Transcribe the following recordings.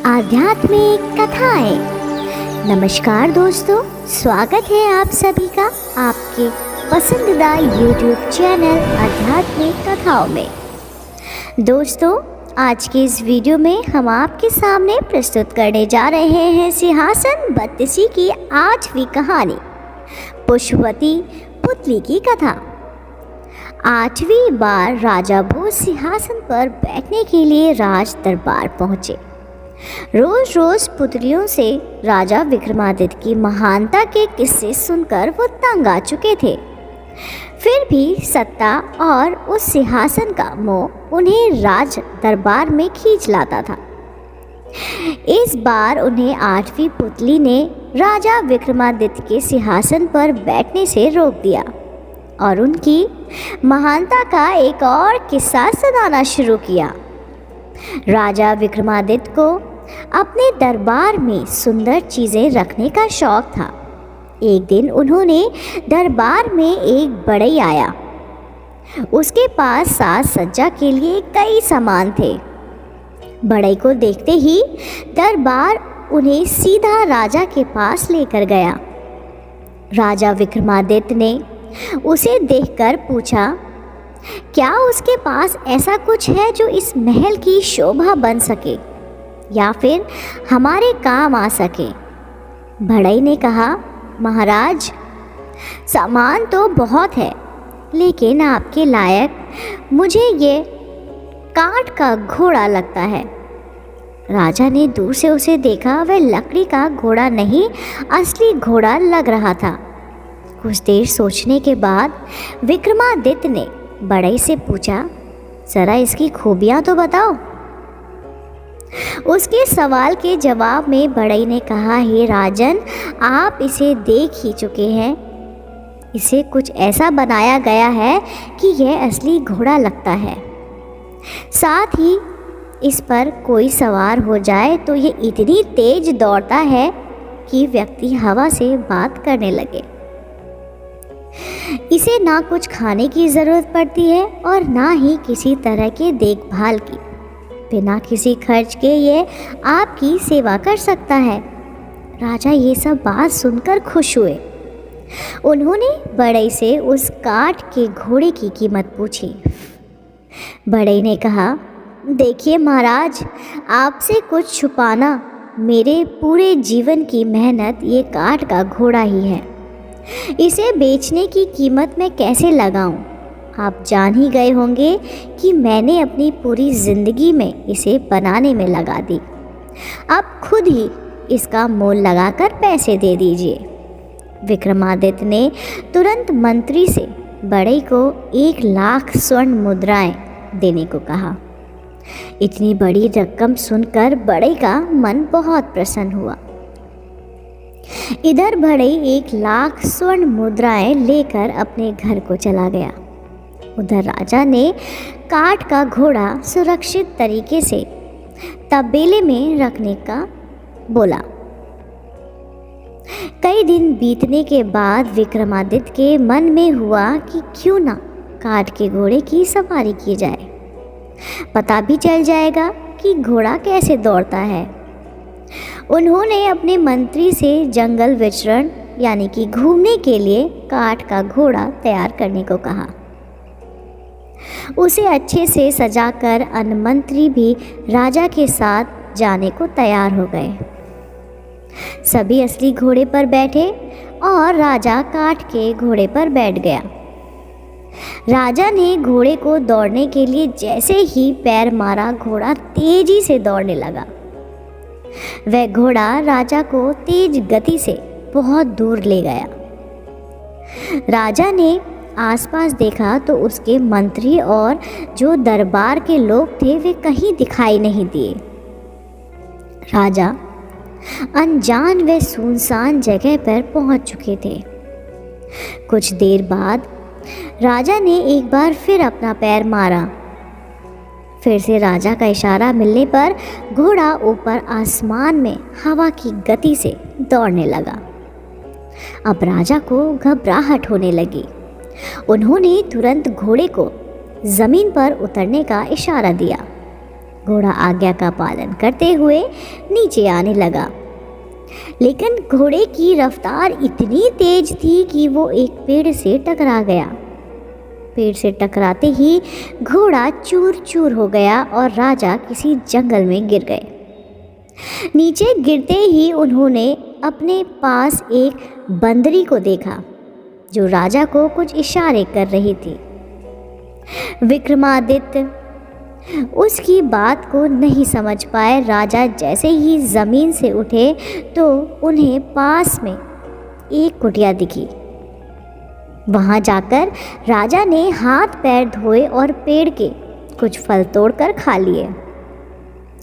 आध्यात्मिक कथाएं। नमस्कार दोस्तों, स्वागत है आप सभी का आपके पसंदीदा YouTube चैनल आध्यात्मिक कथाओं में। दोस्तों, आज के इस वीडियो में हम आपके सामने प्रस्तुत करने जा रहे हैं सिंहासन बत्तीसी की 8वीं कहानी, पुष्पवती पुतली की कथा। 8वीं बार राजा भोज सिंहासन पर बैठने के लिए राज दरबार पहुंचे। रोज रोज पुतलियों से राजा विक्रमादित्य की महानता के किस्से सुनकर वो तंग आ चुके थे। फिर भी सत्ता और उस सिंहासन का मोह उन्हें राज दरबार में खींच लाता था। इस बार उन्हें 8वीं पुतली ने राजा विक्रमादित्य के सिंहासन पर बैठने से रोक दिया और उनकी महानता का एक और किस्सा सुनाना शुरू किया। राजा विक्रमादित्य को अपने दरबार में सुंदर चीज़ें रखने का शौक था। एक दिन उन्होंने दरबार में एक बढ़ई आया। उसके पास साज सज्जा के लिए कई सामान थे। बढ़ई को देखते ही दरबार उन्हें सीधा राजा के पास लेकर गया। राजा विक्रमादित्य ने उसे देखकर पूछा, क्या उसके पास ऐसा कुछ है जो इस महल की शोभा बन सके या फिर हमारे काम आ सके? बढ़ई ने कहा, महाराज, सामान तो बहुत है, लेकिन आपके लायक मुझे ये काठ का घोड़ा लगता है। राजा ने दूर से उसे देखा। वह लकड़ी का घोड़ा नहीं, असली घोड़ा लग रहा था। कुछ देर सोचने के बाद विक्रमादित्य ने बढ़ई से पूछा, जरा इसकी खूबियां तो बताओ। उसके सवाल के जवाब में बढ़ई ने कहा, हे राजन, आप इसे देख ही चुके हैं। इसे कुछ ऐसा बनाया गया है कि यह असली घोड़ा लगता है। साथ ही इस पर कोई सवार हो जाए तो ये इतनी तेज दौड़ता है कि व्यक्ति हवा से बात करने लगे। इसे ना कुछ खाने की ज़रूरत पड़ती है और ना ही किसी तरह के देखभाल की। बिना किसी खर्च के ये आपकी सेवा कर सकता है। राजा ये सब बात सुनकर खुश हुए। उन्होंने बढ़ई से उस काठ के घोड़े की कीमत पूछी। बढ़ई ने कहा, देखिए महाराज, आपसे कुछ छुपाना मेरे पूरे जीवन की मेहनत ये काठ का घोड़ा ही है। इसे बेचने की कीमत मैं कैसे लगाऊं? आप जान ही गए होंगे कि मैंने अपनी पूरी ज़िंदगी में इसे बनाने में लगा दी। आप खुद ही इसका मोल लगाकर पैसे दे दीजिए। विक्रमादित्य ने तुरंत मंत्री से बढ़ई को 1,00,000 स्वर्ण मुद्राएं देने को कहा। इतनी बड़ी रकम सुनकर बढ़ई का मन बहुत प्रसन्न हुआ। इधर बढ़ई 1,00,000 स्वर्ण मुद्राएं लेकर अपने घर को चला गया। उधर राजा ने काठ का घोड़ा सुरक्षित तरीके से तबेले में रखने का बोला। कई दिन बीतने के बाद विक्रमादित्य के मन में हुआ कि क्यों ना काठ के घोड़े की सवारी की जाए। पता भी चल जाएगा कि घोड़ा कैसे दौड़ता है। उन्होंने अपने मंत्री से जंगल विचरण यानी कि घूमने के लिए काठ का घोड़ा तैयार करने को कहा। उसे अच्छे से सजाकर अन्य मंत्री भी राजा के साथ जाने को तैयार हो गए। सभी असली घोड़े पर बैठे और राजा काठ के घोड़े पर बैठ गया। राजा ने घोड़े को दौड़ने के लिए जैसे ही पैर मारा, घोड़ा तेजी से दौड़ने लगा। वह घोड़ा राजा को तेज गति से बहुत दूर ले गया। राजा ने आसपास देखा तो उसके मंत्री और जो दरबार के लोग थे वे कहीं दिखाई नहीं दिए। राजा अनजान व सुनसान जगह पर पहुंच चुके थे। कुछ देर बाद राजा ने एक बार फिर अपना पैर मारा। फिर से राजा का इशारा मिलने पर घोड़ा ऊपर आसमान में हवा की गति से दौड़ने लगा। अब राजा को घबराहट होने लगी। उन्होंने तुरंत घोड़े को ज़मीन पर उतरने का इशारा दिया। घोड़ा आज्ञा का पालन करते हुए नीचे आने लगा, लेकिन घोड़े की रफ्तार इतनी तेज थी कि वो एक पेड़ से टकरा गया। पेड़ से टकराते ही घोड़ा चूर चूर हो गया और राजा किसी जंगल में गिर गए। नीचे गिरते ही उन्होंने अपने पास एक बंदरी को देखा जो राजा को कुछ इशारे कर रही थी। विक्रमादित्य उसकी बात को नहीं समझ पाए। राजा जैसे ही ज़मीन से उठे तो उन्हें पास में एक कुटिया दिखी। वहाँ जाकर राजा ने हाथ पैर धोए और पेड़ के कुछ फल तोड़कर खा लिए।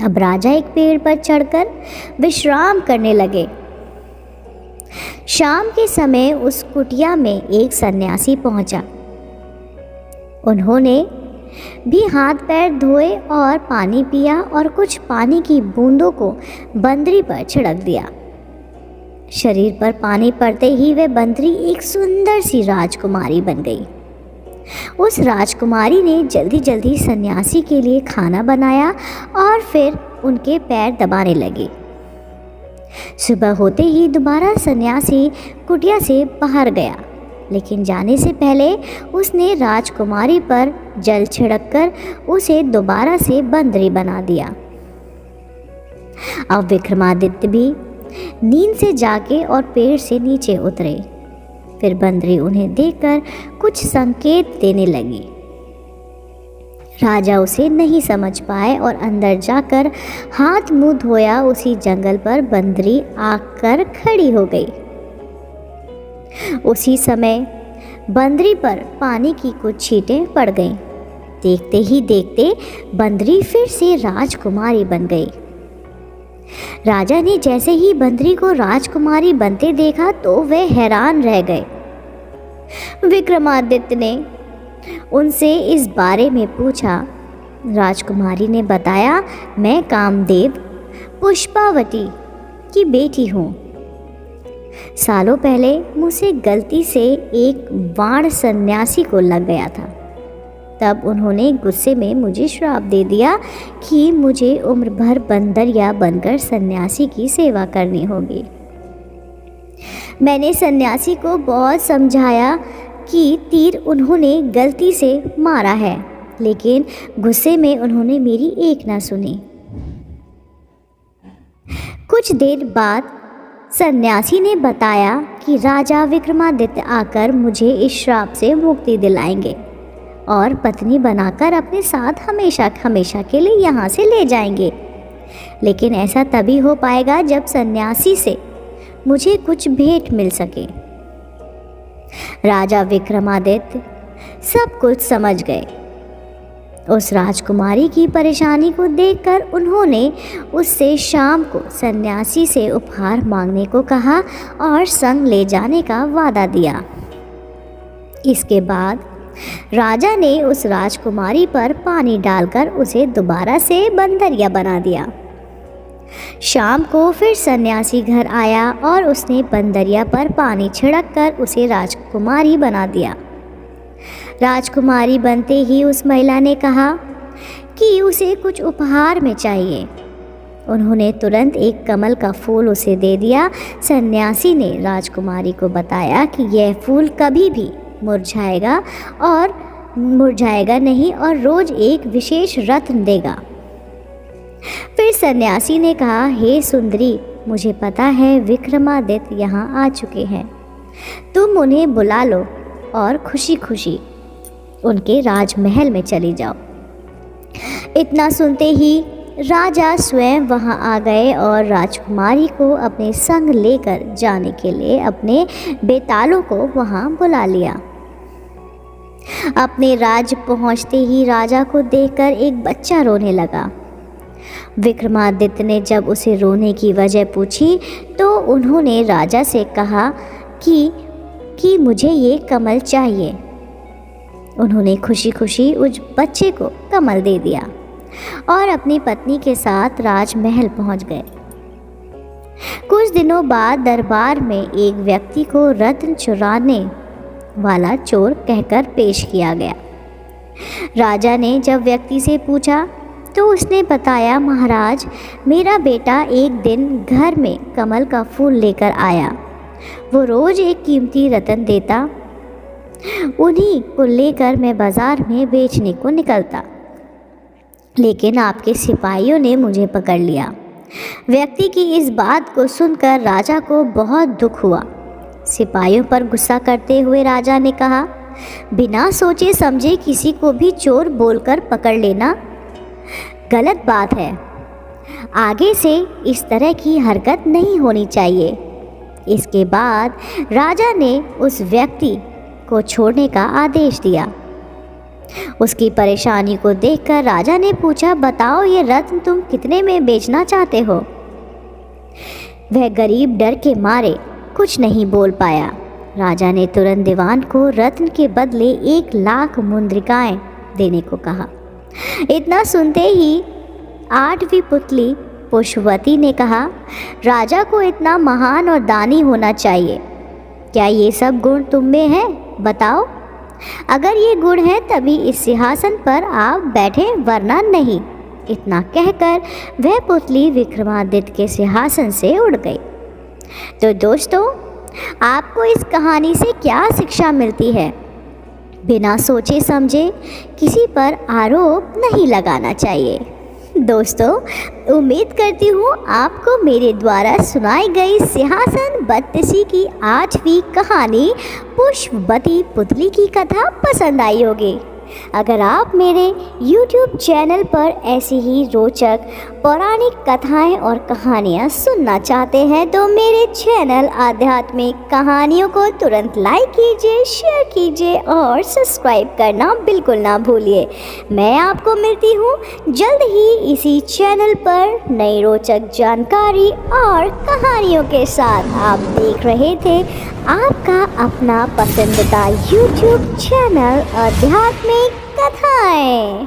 अब राजा एक पेड़ पर चढ़कर विश्राम करने लगे। शाम के समय उस कुटिया में एक सन्यासी पहुंचा। उन्होंने भी हाथ पैर धोए और पानी पिया और कुछ पानी की बूंदों को बंदरी पर छिड़क दिया। शरीर पर पानी पड़ते ही वह बंदरी एक सुंदर सी राजकुमारी बन गई। उस राजकुमारी ने जल्दी जल्दी सन्यासी के लिए खाना बनाया और फिर उनके पैर दबाने लगी। सुबह होते ही दोबारा सन्यासी कुटिया से बाहर गया, लेकिन जाने से पहले उसने राजकुमारी पर जल छिड़ककर उसे दोबारा से बंदरी बना दिया। अब विक्रमादित्य भी नींद से जागे और पेड़ से नीचे उतरे। फिर बंदरी उन्हें देखकर कुछ संकेत देने लगी। राजा उसे नहीं समझ पाए और अंदर जाकर हाथ मुंह धोया। उसी जंगल पर बंदरी आकर खड़ी हो गई। उसी समय बंदरी पर पानी की कुछ छींटें पड़ गईं। देखते ही देखते बंदरी फिर से राजकुमारी बन गई। राजा ने जैसे ही बंदरी को राजकुमारी बनते देखा तो वे हैरान रह गए। विक्रमादित्य ने उनसे इस बारे में पूछा। राजकुमारी ने बताया, मैं कामदेव पुष्पावती की बेटी हूँ। सालों पहले मुझसे गलती से एक बाण सन्यासी को लग गया था। तब उन्होंने गुस्से में मुझे श्राप दे दिया कि मुझे उम्र भर बंदरिया बनकर सन्यासी की सेवा करनी होगी। मैंने सन्यासी को बहुत समझाया कि तीर उन्होंने गलती से मारा है, लेकिन गुस्से में उन्होंने मेरी एक ना सुनी। कुछ देर बाद सन्यासी ने बताया कि राजा विक्रमादित्य आकर मुझे इस श्राप से मुक्ति दिलाएंगे और पत्नी बनाकर अपने साथ हमेशा हमेशा के लिए यहाँ से ले जाएंगे। लेकिन ऐसा तभी हो पाएगा जब सन्यासी से मुझे कुछ भेंट मिल सके। राजा विक्रमादित्य सब कुछ समझ गए। उस राजकुमारी की परेशानी को देखकर उन्होंने उससे शाम को सन्यासी से उपहार मांगने को कहा और संग ले जाने का वादा दिया। इसके बाद राजा ने उस राजकुमारी पर पानी डालकर उसे दोबारा से बंदरिया बना दिया। शाम को फिर सन्यासी घर आया और उसने बंदरिया पर पानी छिड़ककर उसे राजकुमारी बना दिया। राजकुमारी बनते ही उस महिला ने कहा कि उसे कुछ उपहार में चाहिए। उन्होंने तुरंत एक कमल का फूल उसे दे दिया। सन्यासी ने राजकुमारी को बताया कि यह फूल कभी भी मुरझाएगा नहीं और रोज एक विशेष रत्न देगा। फिर सन्यासी ने कहा, हे सुंदरी, मुझे पता है विक्रमादित्य यहाँ आ चुके हैं। तुम उन्हें बुला लो और खुशी खुशी उनके राजमहल में चली जाओ। इतना सुनते ही राजा स्वयं वहां आ गए और राजकुमारी को अपने संग लेकर जाने के लिए अपने बेतालों को वहां बुला लिया। अपने राज्य पहुंचते ही राजा को देखकर एक बच्चा रोने लगा। विक्रमादित्य ने जब उसे रोने की वजह पूछी तो उन्होंने राजा से कहा कि मुझे ये कमल चाहिए। उन्होंने खुशी खुशी उस बच्चे को कमल दे दिया और अपनी पत्नी के साथ राजमहल पहुंच गए। कुछ दिनों बाद दरबार में एक व्यक्ति को रत्न चुराने वाला चोर कहकर पेश किया गया। राजा ने जब व्यक्ति से पूछा तो उसने बताया, महाराज, मेरा बेटा एक दिन घर में कमल का फूल लेकर आया। वो रोज़ एक कीमती रतन देता, उन्हीं को लेकर मैं बाज़ार में बेचने को निकलता, लेकिन आपके सिपाहियों ने मुझे पकड़ लिया। व्यक्ति की इस बात को सुनकर राजा को बहुत दुख हुआ। सिपाहियों पर गुस्सा करते हुए राजा ने कहा, बिना सोचे समझे किसी को भी चोर बोलकर पकड़ लेना गलत बात है। आगे से इस तरह की हरकत नहीं होनी चाहिए। इसके बाद राजा ने उस व्यक्ति को छोड़ने का आदेश दिया। उसकी परेशानी को देखकर राजा ने पूछा, बताओ ये रत्न तुम कितने में बेचना चाहते हो? वह गरीब डर के मारे कुछ नहीं बोल पाया। राजा ने तुरंत दीवान को रत्न के बदले 1,00,000 मुद्रिकाएं देने को कहा। इतना सुनते ही 8वीं पुतली पुष्पवती ने कहा, राजा को इतना महान और दानी होना चाहिए। क्या ये सब गुण तुम में है? बताओ। अगर ये गुण है तभी इस सिंहासन पर आप बैठे, वरना नहीं। इतना कहकर वह पुतली विक्रमादित्य के सिंहासन से उड़ गई। तो दोस्तों, आपको इस कहानी से क्या शिक्षा मिलती है? बिना सोचे समझे किसी पर आरोप नहीं लगाना चाहिए। दोस्तों, उम्मीद करती हूँ आपको मेरे द्वारा सुनाई गई सिंहासन बत्तीसी की 8वीं कहानी पुष्पवती पुतली की कथा पसंद आई होगी। अगर आप मेरे YouTube चैनल पर ऐसी ही रोचक पौराणिक कथाएं और कहानियां सुनना चाहते हैं तो मेरे चैनल आध्यात्मिक कहानियों को तुरंत लाइक कीजिए, शेयर कीजिए और सब्सक्राइब करना बिल्कुल ना भूलिए। मैं आपको मिलती हूँ जल्द ही इसी चैनल पर नई रोचक जानकारी और कहानियों के साथ। आप देख रहे थे आपका अपना पसंदीदा YouTube चैनल आध्यात्मिक कथाएं।